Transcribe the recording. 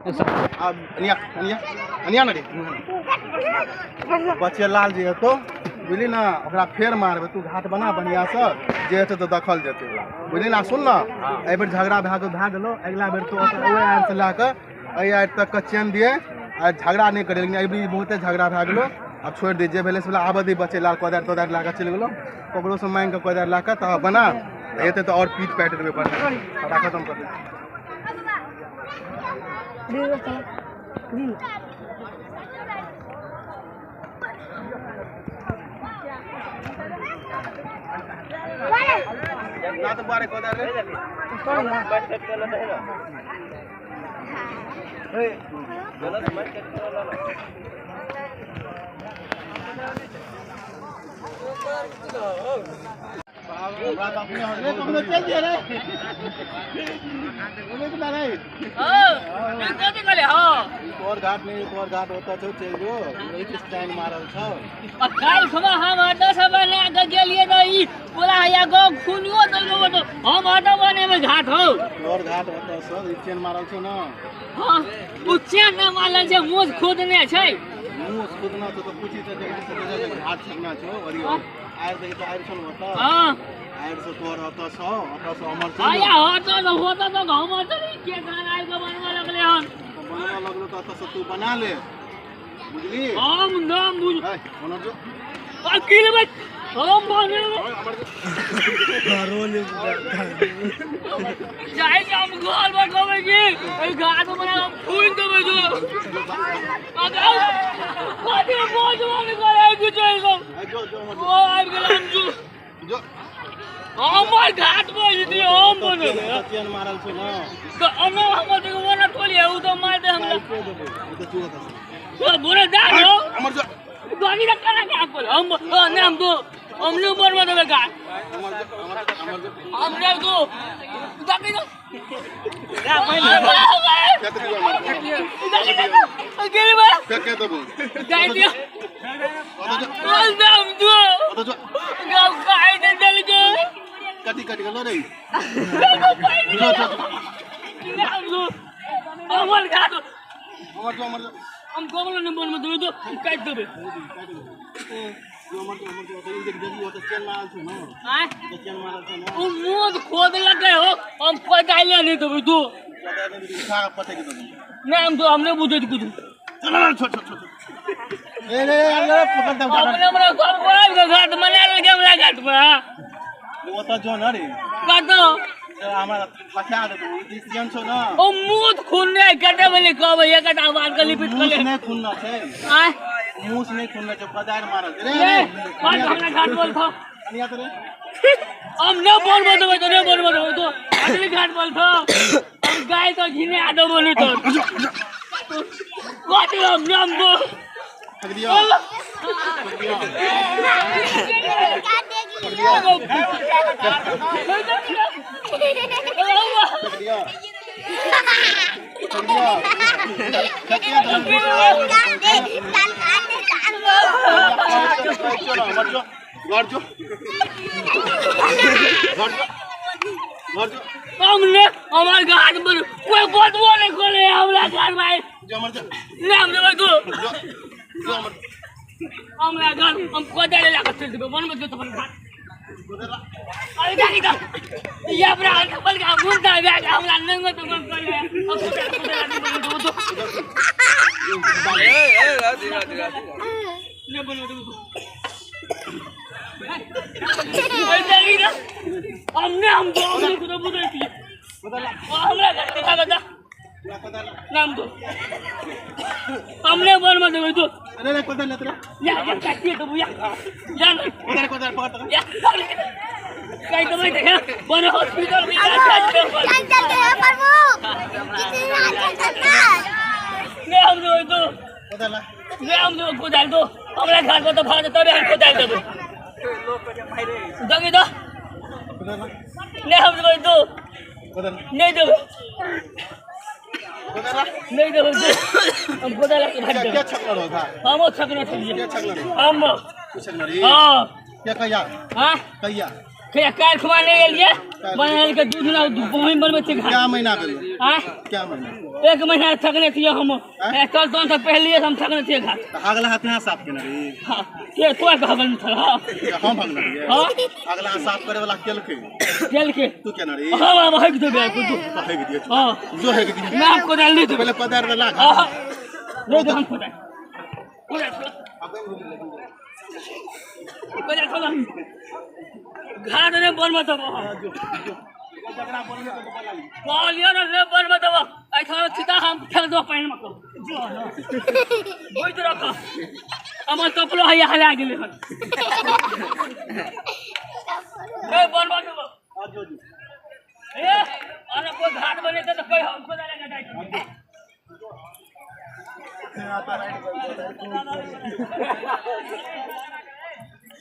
अब अनिया अनिया अनिया ना रे बच्चे लाल जी तो बुझली ना ओकरा फेर मारबे तू घाट बना बढ़िया से जे हेतै तो दखल जेतै बुझली ना सुन ना ए बेर झगड़ा भए गेलो अगला बेर तो ओए आर से लाके ए आर तक के चैन दिए आ झगड़ा नहीं करे लेकिन अभी बहुते झगड़ा भए गेलो अब छोड़ दे जे भेले से आबदी बच्चे लाल कोदार तोदार लाके चल गेलो ककरो से मांग के कोदार लाके त बना हेतै तो और पीट पैट देबे पर खत्म कर दे ना तो बारे कोदार रे ए गलत मत कर बात अपने हो रे तुमने चल दे रे बोले तो ना रे मैं तो करे हां और घाट नहीं और घाट होता तो चल जो यही स्टाइल मारल छ अब काल खबा हम आटा सब ने आगे गेलिए तो ई बोला या गो खुनियो दलगो तो हम आटा बने में घाट हो और घाट होता सब चेन मारल छ ना हां उ चेन न मारल छ मोज खोदने छै मुंह खोदना तो पूछी तो घाट छकना छ और आयर दे तो आयर छन होता हां आयर से तोर होता छ अमर छ आया होता तो गांव में चली के गान आइ के बनवा लगले हन बनवा लगलो तो तू बना ले बुझली हम नाम बुझ ओना जो अकेले में हम बने रोले जाए हम घर में कबे की ए घाट बना फूल देबे जो अगर कोती बोझवा में करे कि चल गो ओ आइ गेलम जो हमार घाट में यदि हम बने चेन मारल छ ना तो अनो हम तो वना टोली है उ तो मार दे हमरा तो बोले जा लो अमर जो गाड़ी रखा ना क्या बोल हम नाम दो हमने बनवा देबे घाट हमने दो गाड़ी दो ना पहले अकेले में क्या दबो गाड़ी दियो बोल नाम दो गाँव गाड़ी दे चल गए कटी गलो रे नाम दो हमर घाट अमर जो हम गोबल नंबर में दो काट देबे जो अमर जो तो देख देखी हो तो चेन मारल छ ना हां तो चेन मारल छ ना ओ मोद खोद लगे हो हम कोई डाले नहीं देबे तू उठा पटे के दो नाम दो हमने बुझे कुछ चल छोड़ ए रे अल्लाह पकड़ दे हमने हमरा सब कोई घाट मना ले गेमला घाट में वो तो जो ना रे काटो हमारा फसा दे तू चेन छ ना ओ मोद खूनने कटे वाले कहबे एक कटा आवाज के लिपिट कर ले नहीं खूनना छै हां मुंह से नहीं खूनना छै कदार मारल रे बात हमरा घाट बोल था अनिया तो रे हम न बोल देबे तो नहीं बोल देबे तो असली घाट बोल था हम गाय तो घिने आदो बोली तो बात हम नाम दो ठग दिया हमने हमारे घाट पर कोई बदबू नहीं खोले हमरा घर में नाम देबे तू हमरा घर हम कोदार लेके चल देबे मन में जो तो घाट अरे गाड़ी का ये अपना कपल का मुंडा बैग हमरा नंग तो मन कर ले अब तो ए धीरे ने बोलो तो हमने हम दो को तो बुझे थी हमरा घर का बता नाम दो हमने बोल मत दो अरे रे कोदार लेत रे या काटिए तो बुया जान कोदार पकड़ या कहीं तो मैं देखा बड़े हॉस्पिटल में चल के प्रभु कितनी ले हम दो कोदार ले हम दो कोदार दो हमरा घर को तो फाड़ तब हम कोदार देबो दगे दो ले हम दो कोदार नहीं दो कोदार नहीं दो हम कोदार के भाग दे क्या छकड़ होगा हम छकना चाहिए क्या छकड़ हम छकड़ रे हां क्या कहिया हां कहिया क्या काल खवाने लिए बनाल के दूध ना बहिन बनबे छै क्या महीना भेल हां क्या महीना एक महीना थकने थे हम कल तो पहले हम थकने थे घाट तो अगला हाथ यहाँ साफ केना रही हाँ के तो कहबन था हम भंगना रही हाँ अगला हाथ साफ करे वाला चल के तू केना रही हाँ बाबा हक दे बे कुछ तो है दिए हाँ जो है कि मैं आपको डाल दी पहले पदार वाला हाँ ले दो हम खोदा घाट ने बन मत बोलियो ना रे बन मत ऐसा सीधा हम फेंक दो पानी में बोल तो रखो हमर कपड़ो है हला गेले हन ए बन मत ए अरे को घाट बने तो कोई हमको ना लगा जाए